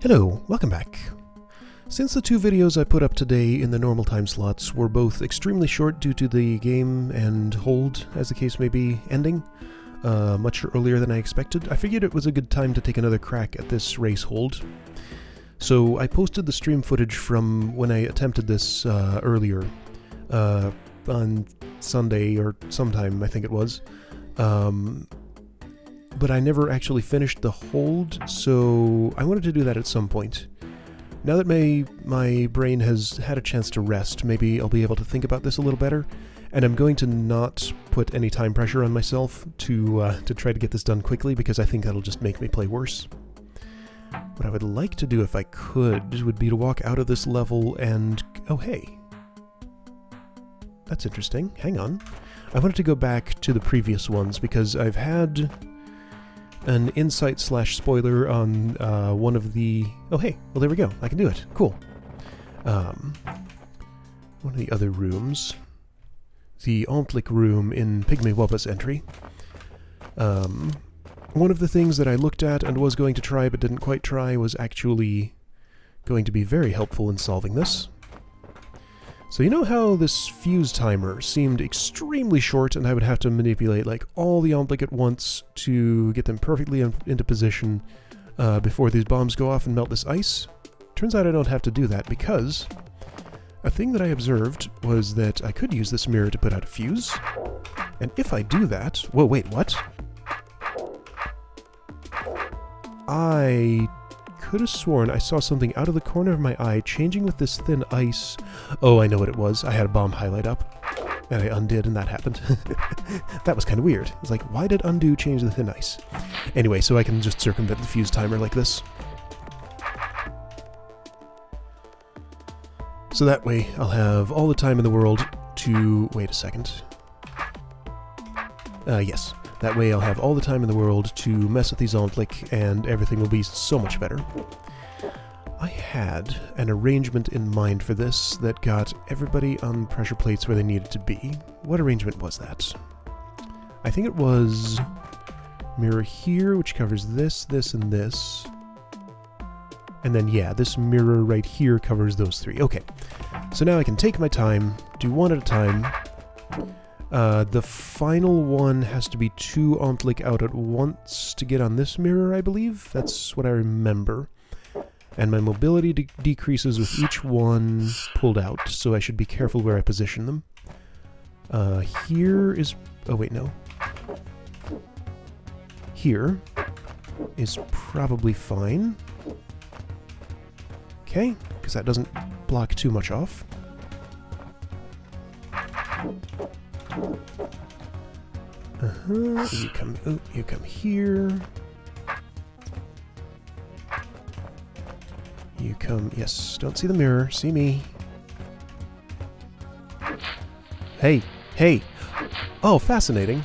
Hello, welcome back. Since the two videos I put up today in the normal time slots were both extremely short due to the game and hold, as the case may be, ending much earlier than I expected, I figured it was a good time to take another crack at this race hold. So I posted the stream footage from when I attempted this earlier, on Sunday or sometime, I think it was. But I never actually finished the hold, so I wanted to do that at some point. Now that my brain has had a chance to rest, maybe I'll be able to think about this a little better, and I'm going to not put any time pressure on myself to try to get this done quickly, because I think that'll just make me play worse. What I would like to do if I could would be to walk out of this level and... oh hey. That's interesting. Hang on. I wanted to go back to the previous ones, because I've had an insight/spoiler on one of the... oh hey, well there we go, I can do it, cool. One of the other rooms, the Ontlik room in Pygmy Wubba's entry. One of the things that I looked at and was going to try but didn't quite try was actually going to be very helpful in solving this. So you know how this fuse timer seemed extremely short and I would have to manipulate like all the Ontlik at once to get them perfectly into position before these bombs go off and melt this ice? Turns out I don't have to do that, because a thing that I observed was that I could use this mirror to put out a fuse, and if I do that... whoa, wait, what? I could have sworn I saw something out of the corner of my eye changing with this thin ice. Oh, I know what it was. I had a bomb highlight up, and I undid, and that happened. That was kind of weird. It's like, why did undo change the thin ice? Anyway, so I can just circumvent the fuse timer like this. So that way, I'll have all the time in the world to... wait a second. Yes. That way I'll have all the time in the world to mess with these Ontlik, and everything will be so much better. I had an arrangement in mind for this that got everybody on pressure plates where they needed to be. What arrangement was that? I think it was mirror here, which covers this, this, and this. And then, yeah, this mirror right here covers those three. Okay, so now I can take my time, do one at a time. The final one has to be 2 Ontlik out at once to get on this mirror, I believe. That's what I remember. And my mobility decreases with each one pulled out, so I should be careful where I position them. Here is... oh wait, no. Here is probably fine. Okay, because that doesn't block too much off. You come here. You come... yes, don't see the mirror, see me. Hey, hey! Oh, fascinating.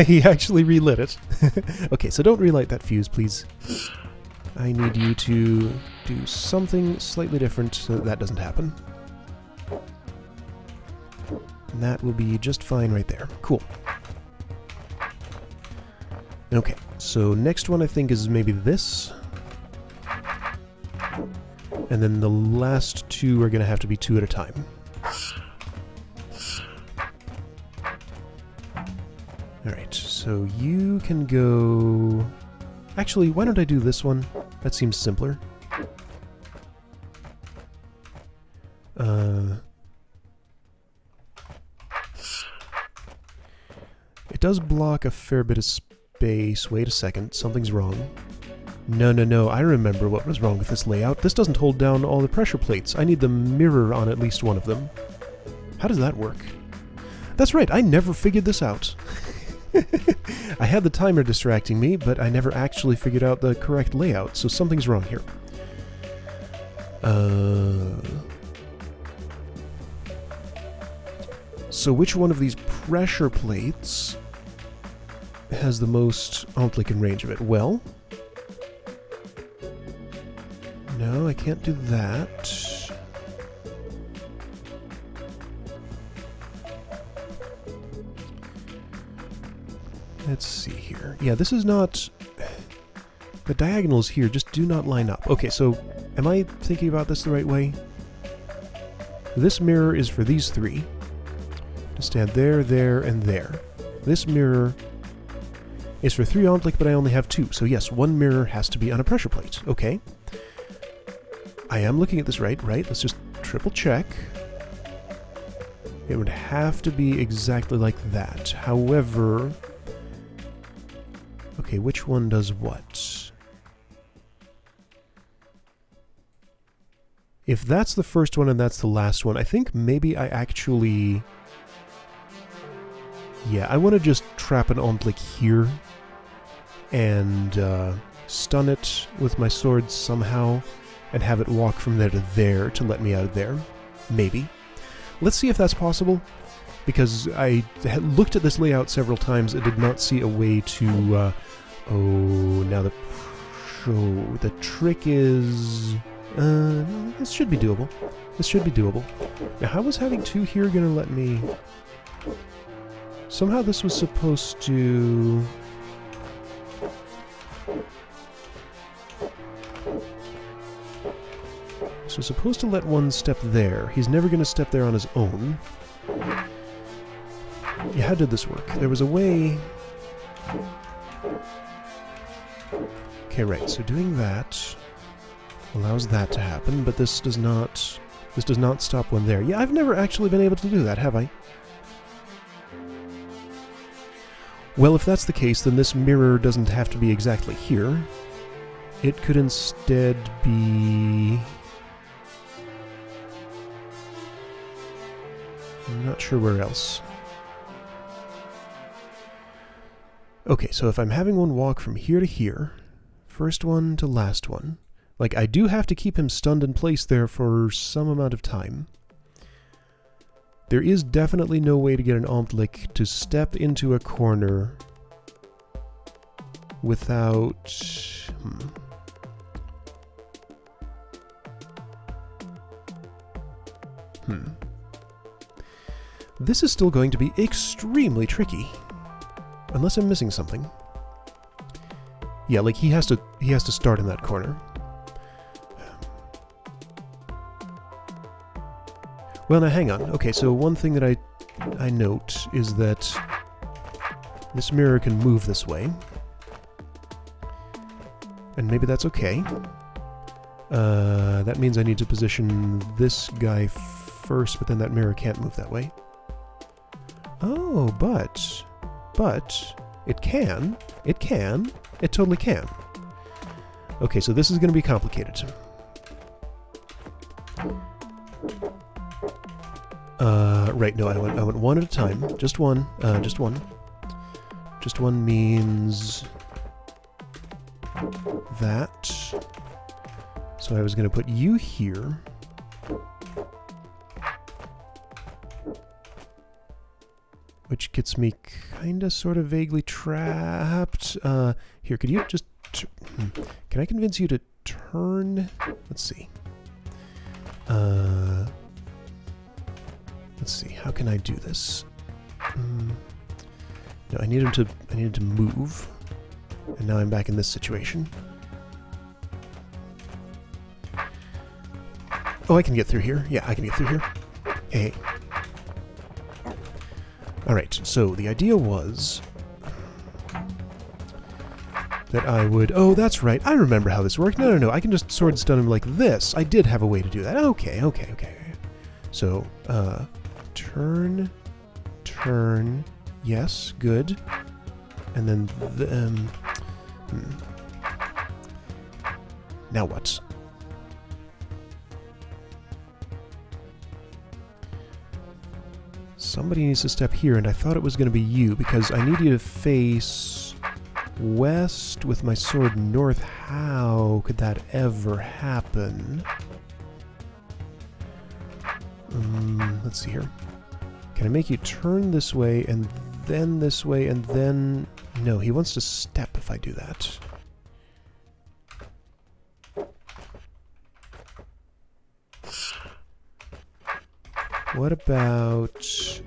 He actually relit it. Okay, so don't relight that fuse, please. I need you to do something slightly different so that doesn't happen. And that will be just fine right there. Cool. Okay, so next one I think is maybe this. And then the last 2 are going to have to be 2 at a time. Alright, so you can go... actually, why don't I do this one? That seems simpler. It does block a fair bit of space. Wait a second, something's wrong. No, I remember what was wrong with this layout. This doesn't hold down all the pressure plates. I need the mirror on at least one of them. How does that work? That's right, I never figured this out. I had the timer distracting me, but I never actually figured out the correct layout, so something's wrong here. So which one of these pressure plates has the most Ontlik in range of it? Well... no, I can't do that. Let's see here. Yeah, this is not The diagonals here just do not line up. Okay, so am I thinking about this the right way? This mirror is for these three to stand there, there, and there. This mirror is for 3 Ontlik, but I only have 2. So yes, 1 mirror has to be on a pressure plate. Okay. I am looking at this right. Let's just triple check. It would have to be exactly like that. However... Okay, which one does what? If that's the first one and that's the last one, I think maybe I actually... Yeah, I want to just trap an Ontlik here and stun it with my sword somehow and have it walk from there to there to let me out of there. Maybe. Let's see if that's possible, because I had looked at this layout several times and did not see a way to... now the trick is... this should be doable. This should be doable. Now, how was having 2 here going to let me... Somehow this was supposed to... So supposed to let 1 step there. He's never going to step there on his own. Yeah, how did this work? There was a way... Okay, right, so doing that allows that to happen, but this does not stop 1 there. Yeah, I've never actually been able to do that, have I? Well, if that's the case, then this mirror doesn't have to be exactly here. It could instead be... I'm not sure where else. Okay, so if I'm having 1 walk from here to here, first one to last one, like, I do have to keep him stunned in place there for some amount of time. There is definitely no way to get an Ontlik to step into a corner without... This is still going to be extremely tricky. Unless I'm missing something. Yeah, like, he has to start in that corner. Well, now hang on. Okay, so one thing that I note is that this mirror can move this way. And maybe that's okay. That means I need to position this guy first, but then that mirror can't move that way. Oh, but it can. It can. It totally can. Okay, so this is going to be complicated. Right, no, I went 1 at a time. Just one. Just one. Just one means... that. So I was going to put you here. Which gets me kinda, sorta, vaguely trapped. Here, could you just... Can I convince you to turn? Let's see. Let's see, how can I do this? No, I need him to move. And now I'm back in this situation. Oh, I can get through here. Yeah, I can get through here. Hey. Alright, so the idea was that I would... Oh, that's right. I remember how this worked. No, I can just sword stun him like this. I did have a way to do that. Okay. So, turn, yes, good. And then, now what? Somebody needs to step here, and I thought it was going to be you, because I need you to face west with my sword north. How could that ever happen? Let's see here. Can I make you turn this way, and then this way, and then... No, he wants to step if I do that. What about...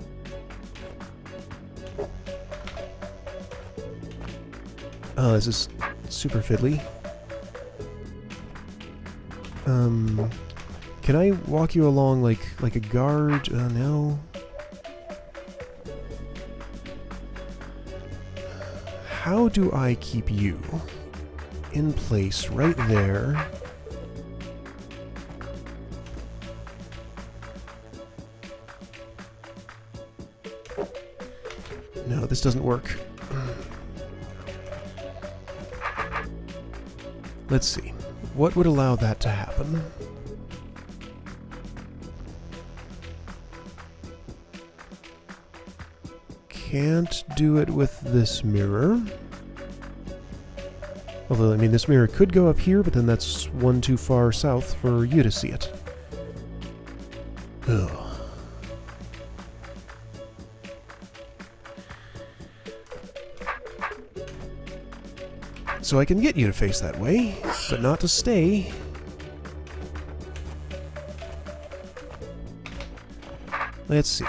Oh, this is super fiddly. Can I walk you along like a guard? No. How do I keep you in place right there? No, this doesn't work. Let's see. What would allow that to happen? Can't do it with this mirror. Although, I mean, this mirror could go up here, but then that's one too far south for you to see it. Ugh. So I can get you to face that way, but not to stay. Let's see.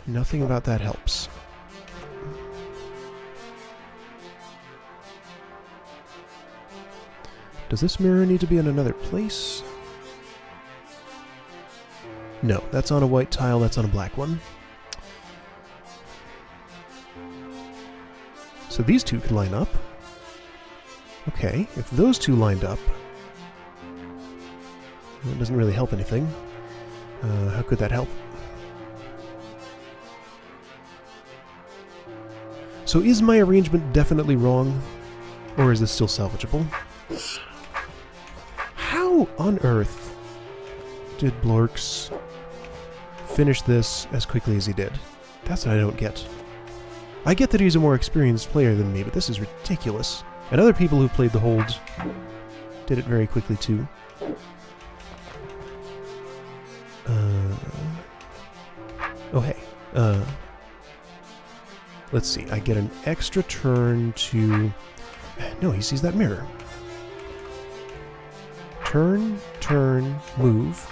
Nothing about that helps. Does this mirror need to be in another place? No, that's on a white tile, that's on a black one. So these two can line up. Okay, if those two lined up... It doesn't really help anything. How could that help? So is my arrangement definitely wrong? Or is this still salvageable? How on earth did Blorks finish this as quickly as he did? That's what I don't get. I get that he's a more experienced player than me, but this is ridiculous. And other people who played the hold did it very quickly too. Oh hey. Let's see, I get an extra turn to... No, he sees that mirror. Turn, turn, move.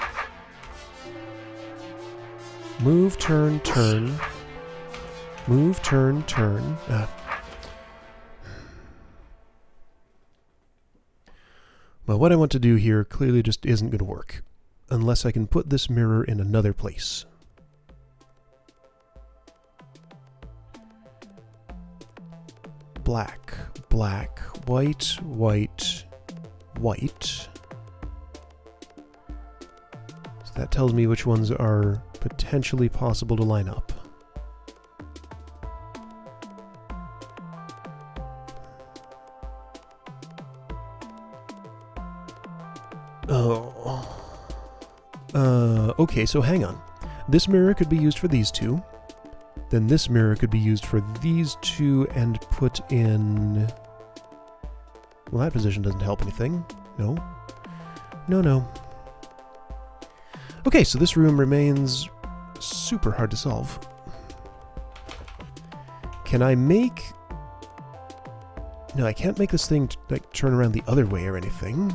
Move, turn, turn. Move, turn, turn. Well, what I want to do here clearly just isn't going to work. Unless I can put this mirror in another place. Black, black, white, white, white. So that tells me which ones are potentially possible to line up. Oh. Okay, so hang on. This mirror could be used for these two. Then this mirror could be used for these two and put in... Well, that position doesn't help anything. No. No, no. Okay, so this room remains super hard to solve. Can I make... No, I can't make this thing like turn around the other way or anything.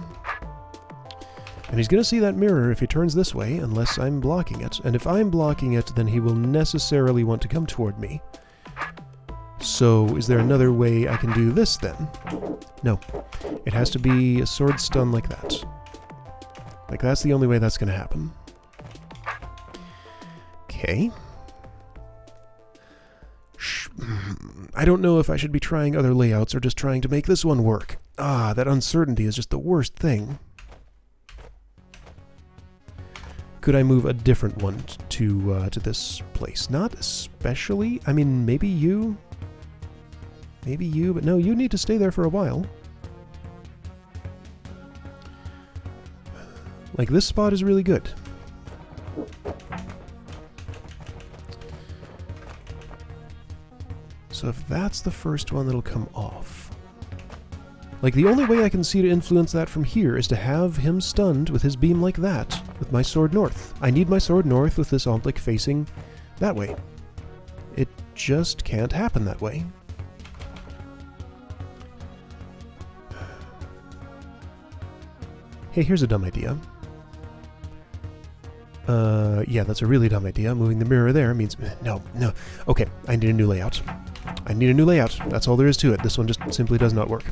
And he's going to see that mirror if he turns this way, unless I'm blocking it. And if I'm blocking it, then he will necessarily want to come toward me. So, is there another way I can do this, then? No. It has to be a sword stun like that. Like, that's the only way that's going to happen. Okay. I don't know if I should be trying other layouts or just trying to make this one work. Ah, that uncertainty is just the worst thing. Could I move a different one to this place? Not especially. I mean, maybe you. Maybe you, but no, you need to stay there for a while. Like, this spot is really good. So if that's the first one that'll come off. Like, the only way I can see to influence that from here is to have him stunned with his beam like that, with my sword north. I need my sword north with this Omplic facing that way. It just can't happen that way. Hey, here's a dumb idea. Yeah, that's a really dumb idea. Moving the mirror there means... No, no. Okay, I need a new layout. I need a new layout. That's all there is to it. This one just simply does not work.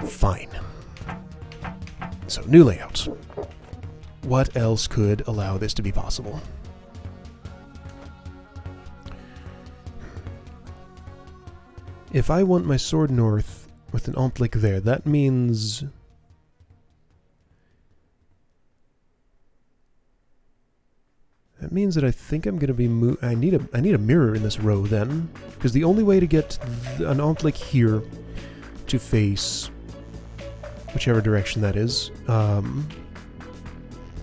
Fine. So, new layout. What else could allow this to be possible? If I want my sword north with an ontlik there, that means... That means that I think I'm going to be I need a mirror in this row then, because the only way to get an ontlik here to face whichever direction that is,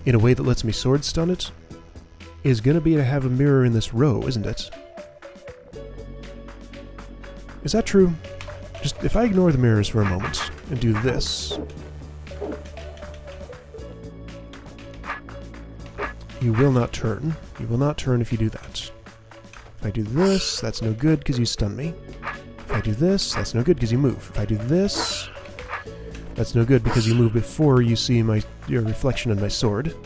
in a way that lets me sword stun it, is going to be to have a mirror in this row, isn't it? Is that true? Just if I ignore the mirrors for a moment and do this. You will not turn. You will not turn if you do that. If I do this, that's no good because you stun me. If I do this, that's no good because you move. If I do this, that's no good because you move before you see your reflection in my sword.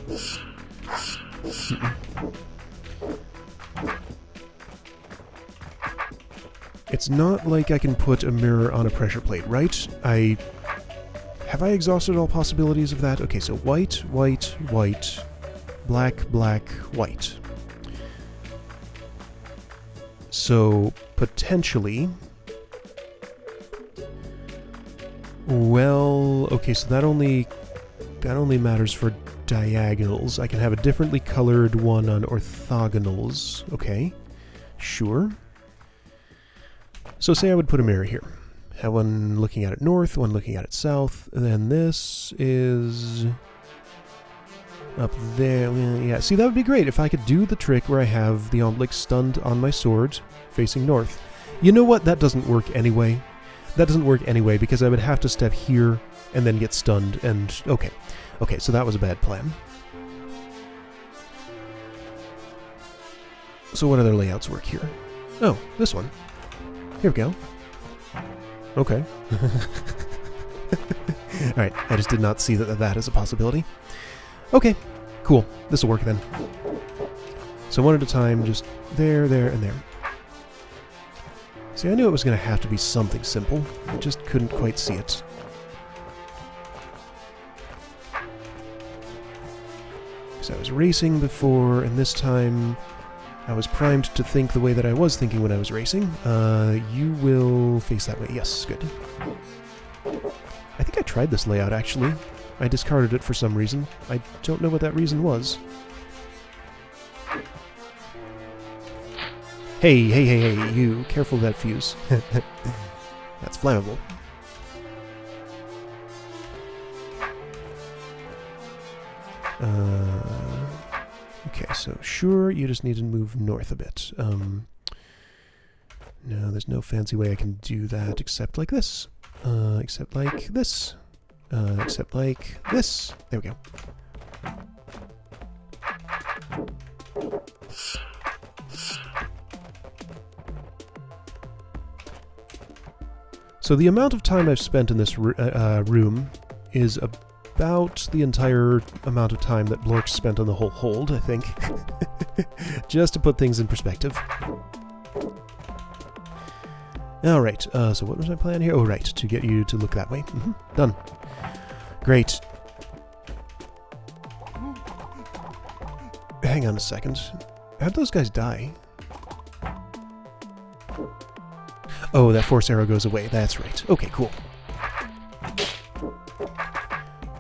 It's not like I can put a mirror on a pressure plate, right? Have I exhausted all possibilities of that? Okay, so white, white, white... Black, black, white. So, potentially... Well, okay, so that only matters for diagonals. I can have a differently colored one on orthogonals. Okay, sure. So say I would put a mirror here. Have one looking at it north, one looking at it south, and then this is... up there, yeah. See, that would be great if I could do the trick where I have the ontlik stunned on my sword, facing north. You know what? That doesn't work anyway. That doesn't work anyway, because I would have to step here and then get stunned, and... Okay. Okay, so that was a bad plan. So what other layouts work here? Oh, this one. Here we go. Okay. Alright, I just did not see that is a possibility. Okay, cool. This'll work then. So one at a time, just there, there, and there. See, I knew it was going to have to be something simple. I just couldn't quite see it. Because I was racing before, and this time I was primed to think the way that I was thinking when I was racing. You will face that way. Yes, good. I think I tried this layout, actually. I discarded it for some reason. I don't know what that reason was. Hey, hey, hey, hey, you. Careful of that fuse. That's flammable. Okay, so sure, you just need to move north a bit. No, there's no fancy way I can do that except like this. Except like this. Except like this. There we go. So the amount of time I've spent in this room is about the entire amount of time that Blork spent on the whole hold, I think. Just to put things in perspective. Alright, so what was my plan here? Oh, right, to get you to look that way. Done. Great. Hang on a second. How'd those guys die? Oh, that force arrow goes away. That's right. Okay, cool.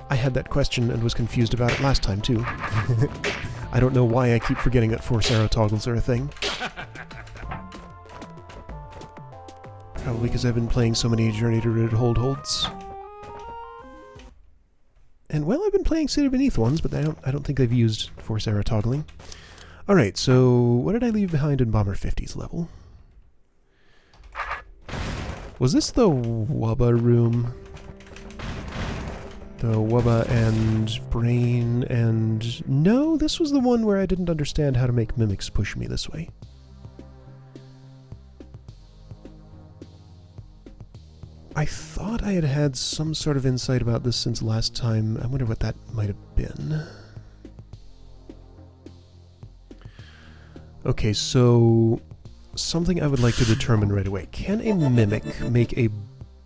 I had that question and was confused about it last time, too. I don't know why I keep forgetting that force arrow toggles are a thing. Probably because I've been playing so many Journey to Rid holds. And, well, I've been playing City Beneath ones, but I don't think they've used force arrow toggling. Alright, so what did I leave behind in Bomber 50's level? Was this the Wubba room? The Wubba and Brain and... No, this was the one where I didn't understand how to make mimics push me this way. I thought I had had some sort of insight about this since last time. I wonder what that might have been. Okay, so something I would like to determine right away. Can a mimic make a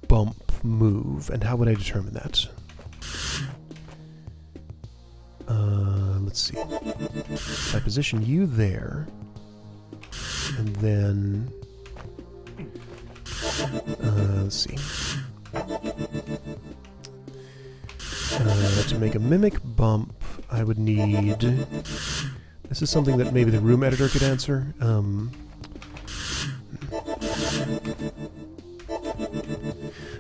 bump move, and how would I determine that? Let's see. If I position you there, and then... let's see. To make a mimic bump, I would need... This is something that maybe the room editor could answer.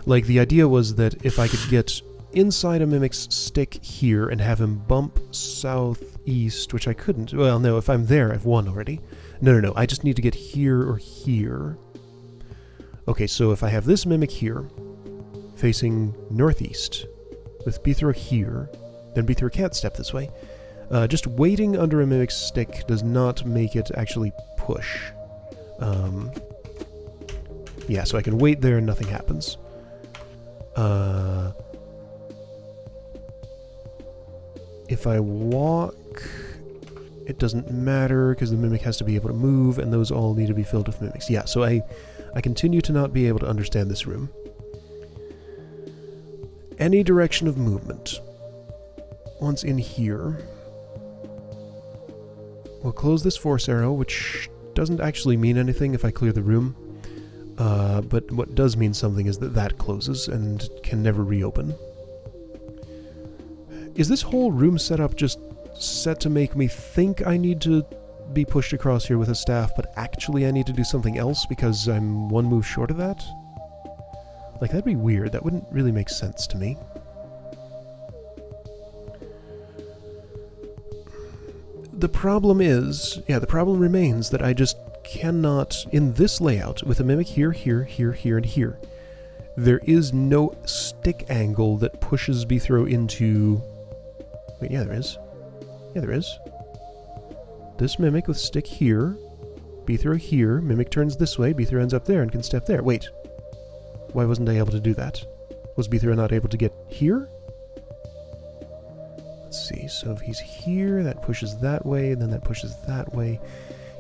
Like, the idea was that if I could get inside a mimic's stick here and have him bump southeast, which I couldn't. Well, no, if I'm there, I've won already. No, I just need to get here or here. Okay, so if I have this mimic here, facing northeast, with Beathro here, then Beathro can't step this way. Just waiting under a mimic's stick does not make it actually push. Yeah, so I can wait there and nothing happens. If I walk, it doesn't matter because the mimic has to be able to move, and those all need to be filled with mimics. Yeah, so I continue to not be able to understand this room. Any direction of movement. Once in here, we'll close this force arrow, which doesn't actually mean anything if I clear the room. But what does mean something is that that closes and can never reopen. Is this whole room setup just set to make me think I need to be pushed across here with a staff, but actually I need to do something else because I'm one move short of that? Like, that'd be weird. That wouldn't really make sense to me. The problem is, yeah, the problem remains that I just cannot, in this layout, with a mimic here, here, here, here, and here, there is no stick angle that pushes Beathro into... Wait, yeah, there is. Yeah, there is. This mimic with stick here, Beathro here, mimic turns this way, Beathro ends up there and can step there. Wait. Why wasn't I able to do that? Was Beathro not able to get here? Let's see, so if he's here, that pushes that way, and then that pushes that way.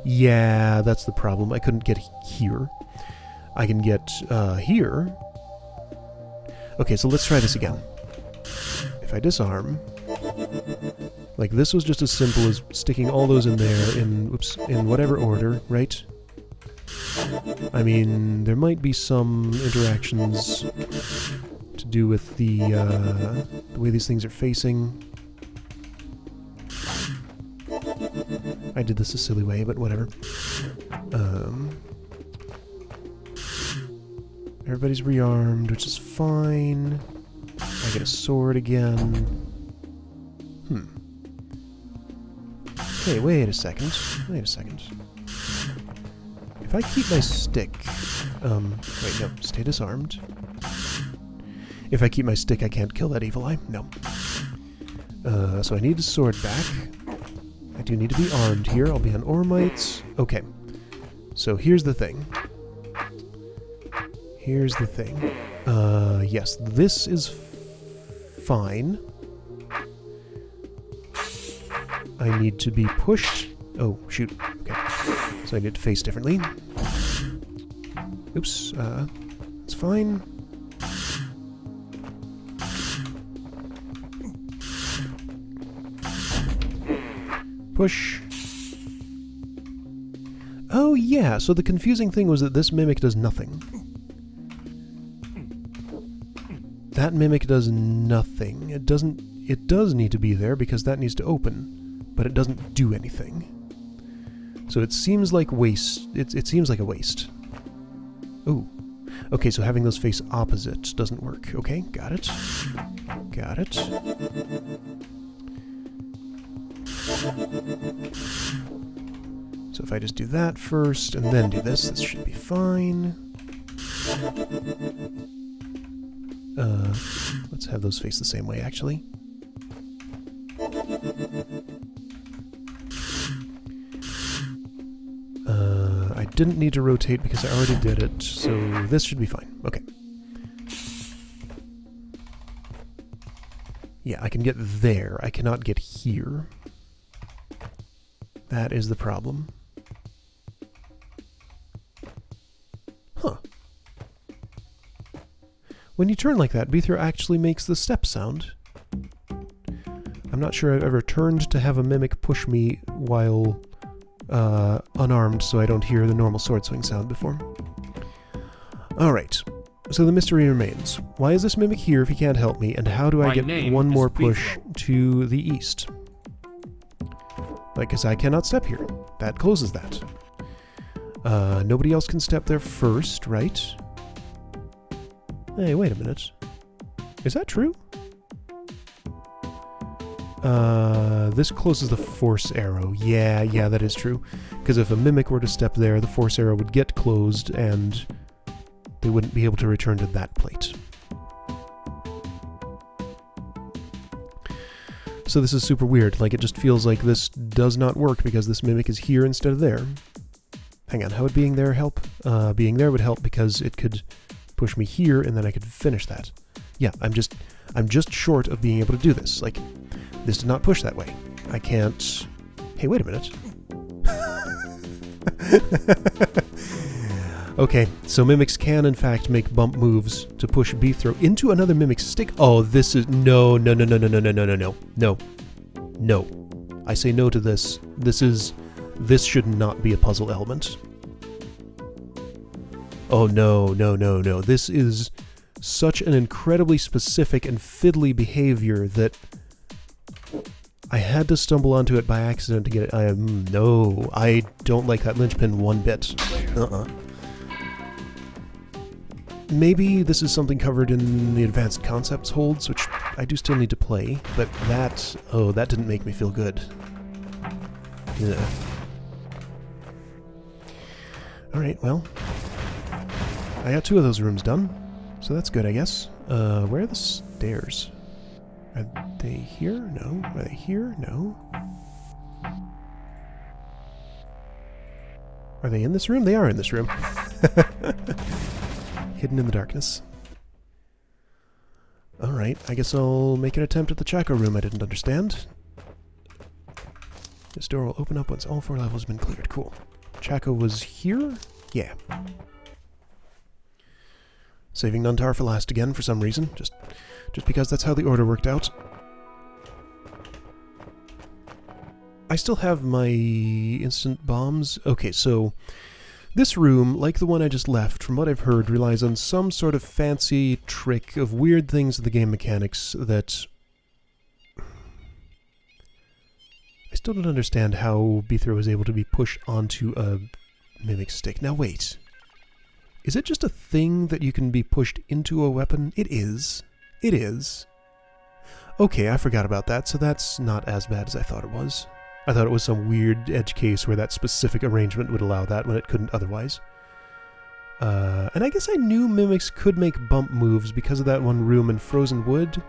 Yeah, that's the problem. I couldn't get here. I can get here. Okay, so let's try this again. If I disarm... Like, this was just as simple as sticking all those in there in whatever order, right? I mean, there might be some interactions to do with the way these things are facing. I did this a silly way, but whatever. Everybody's rearmed, which is fine. I get a sword again. Hey, wait a second. Wait a second. If I keep my stick... wait, no. Stay disarmed. If I keep my stick, I can't kill that evil eye. No. So I need the sword back. I do need to be armed here. I'll be on Ormites. Okay. So here's the thing. Here's the thing. Yes, this is fine. I need to be pushed. Oh, shoot. Okay. So I need to face differently. Oops. It's fine. Push. Oh, yeah. So the confusing thing was that this mimic does nothing. That mimic does nothing. It doesn't... It does need to be there because that needs to open. But it doesn't do anything. So it seems like waste. It seems like a waste. Ooh. Okay, so having those face opposite doesn't work. Okay, got it. Got it. So if I just do that first and then do this, this should be fine. Let's have those face the same way, actually. I didn't need to rotate because I already did it, so this should be fine. Okay. Yeah, I can get there. I cannot get here. That is the problem. Huh. When you turn like that, Beethro actually makes the step sound. I'm not sure I've ever turned to have a mimic push me while unarmed, so I don't hear the normal sword swing sound before. Alright, so the mystery remains. Why is this mimic here if he can't help me, and how do I get one more push to the east? Because I cannot step here. That closes that. Nobody else can step there first, right? Hey, wait a minute. Is that true? This closes the force arrow. Yeah, that is true. Because if a mimic were to step there, the force arrow would get closed, and they wouldn't be able to return to that plate. So this is super weird. Like, it just feels like this does not work because this mimic is here instead of there. Hang on, how would being there help? Being there would help because it could push me here, and then I could finish that. Yeah, I'm just short of being able to do this. Like, this did not push that way. I can't... Hey, wait a minute. Okay, so mimics can in fact make bump moves to push Beethro into another mimic's stick. Oh, this is... No. I say no to this. This should not be a puzzle element. Oh, no. This is such an incredibly specific and fiddly behavior that I had to stumble onto it by accident to get it. No, I don't like that linchpin one bit. Maybe this is something covered in the Advanced Concepts holds, which I do still need to play, but that didn't make me feel good. Yeah. Alright, well, I got 2 of those rooms done, so that's good, I guess. Where are the stairs? Are they here? No. Are they here? No. Are they in this room? They are in this room. Hidden in the darkness. Alright, I guess I'll make an attempt at the Chaco room I didn't understand. This door will open up once all 4 levels have been cleared. Cool. Chaco was here? Yeah. Saving Nuntar for last again for some reason. Just because that's how the order worked out. I still have my instant bombs. Okay, so this room, like the one I just left, from what I've heard, relies on some sort of fancy trick of weird things in the game mechanics that I still don't understand how Beethro was able to be pushed onto a mimic stick. Now wait. Is it just a thing that you can be pushed into a weapon? It is. It is. Okay, I forgot about that, so that's not as bad as I thought it was. I thought it was some weird edge case where that specific arrangement would allow that when it couldn't otherwise. And I guess I knew mimics could make bump moves because of that one room in Frozen Wood.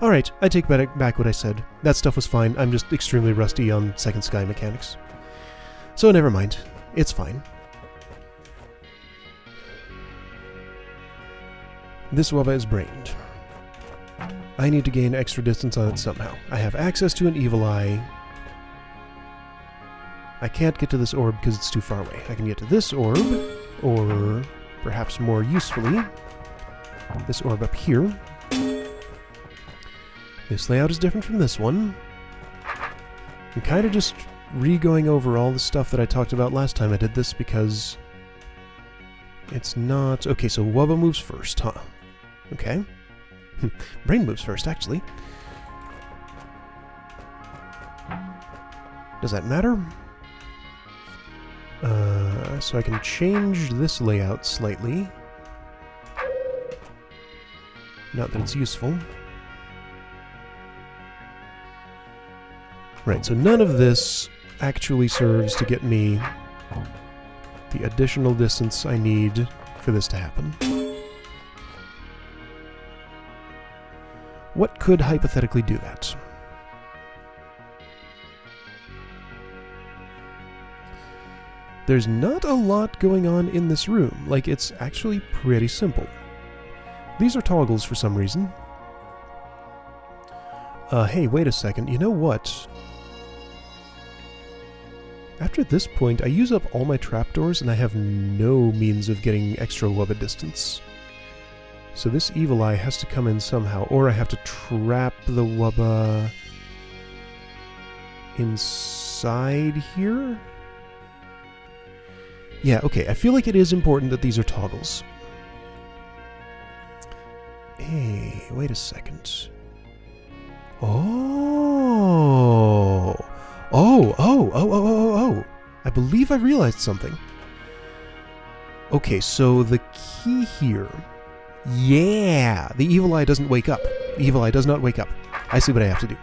Alright, I take back what I said. That stuff was fine. I'm just extremely rusty on Second Sky mechanics. So never mind. It's fine. This Wubba is brained. I need to gain extra distance on it somehow. I have access to an evil eye. I can't get to this orb because it's too far away. I can get to this orb, or perhaps more usefully, this orb up here. This layout is different from this one. I'm kind of just re-going over all the stuff that I talked about last time I did this because it's not... Okay, so Wubba moves first, huh? Okay. Brain moves first, actually. Does that matter? So I can change this layout slightly. Not that it's useful. Right, so none of this actually serves to get me the additional distance I need for this to happen. What could hypothetically do that? There's not a lot going on in this room. Like, it's actually pretty simple. These are toggles for some reason. Hey, wait a second. You know what? After this point, I use up all my trapdoors and I have no means of getting extra wubba distance. So this evil eye has to come in somehow, or I have to trap the wubba inside here? Yeah, okay, I feel like it is important that these are toggles. Hey, wait a second. Oh! Oh! I believe I realized something. Okay, so the key here... Yeah! The evil eye doesn't wake up. The evil eye does not wake up. I see what I have to do.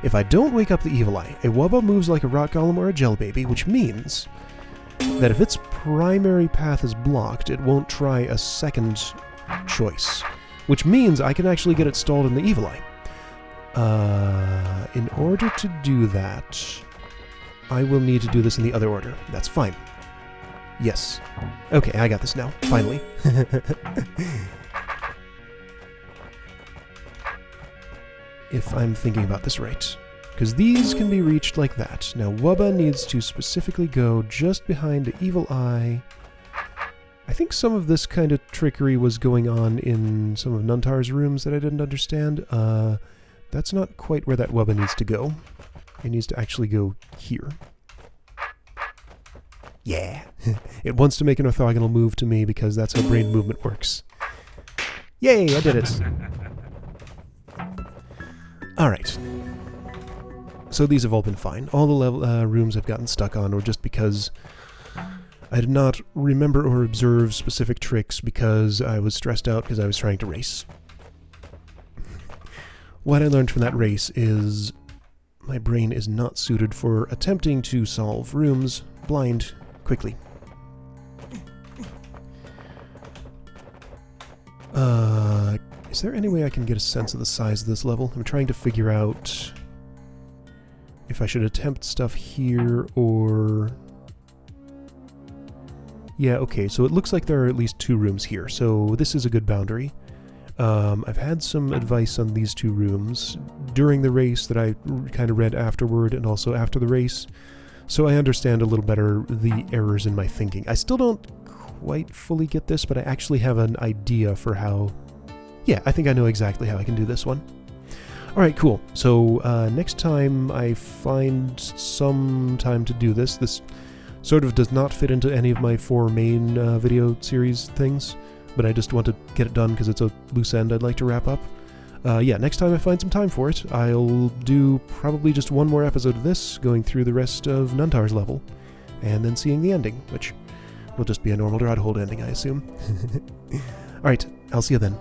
If I don't wake up the evil eye, a wubba moves like a rot golem or a gel baby, which means that if its primary path is blocked, it won't try a second choice. Which means I can actually get it stalled in the evil eye. In order to do that, I will need to do this in the other order. That's fine. Yes. Okay, I got this now. Finally. If I'm thinking about this right. Because these can be reached like that. Now, wubba needs to specifically go just behind the evil eye. I think some of this kind of trickery was going on in some of Nuntar's rooms that I didn't understand. That's not quite where that wubba needs to go. It needs to actually go here. Yeah! It wants to make an orthogonal move to me because that's how brain movement works. Yay! I did it! Alright. So these have all been fine. All the rooms I've gotten stuck on were just because I did not remember or observe specific tricks because I was stressed out because I was trying to race. What I learned from that race is my brain is not suited for attempting to solve rooms blind quickly. Is there any way I can get a sense of the size of this level? I'm trying to figure out if I should attempt stuff here or... Yeah, okay, so it looks like there are at least 2 rooms here, so this is a good boundary. I've had some advice on these 2 rooms during the race that I kind of read afterward and also after the race, so I understand a little better the errors in my thinking. I still don't quite fully get this, but I actually have an idea for how... Yeah, I think I know exactly how I can do this one. Alright, cool. So, next time I find some time to do this, this sort of does not fit into any of my 4 main video series things, but I just want to get it done because it's a loose end I'd like to wrap up. Yeah, next time I find some time for it, I'll do probably just one more episode of this, going through the rest of Nuntar's level, and then seeing the ending, which will just be a normal DROD hold ending, I assume. Alright, I'll see you then.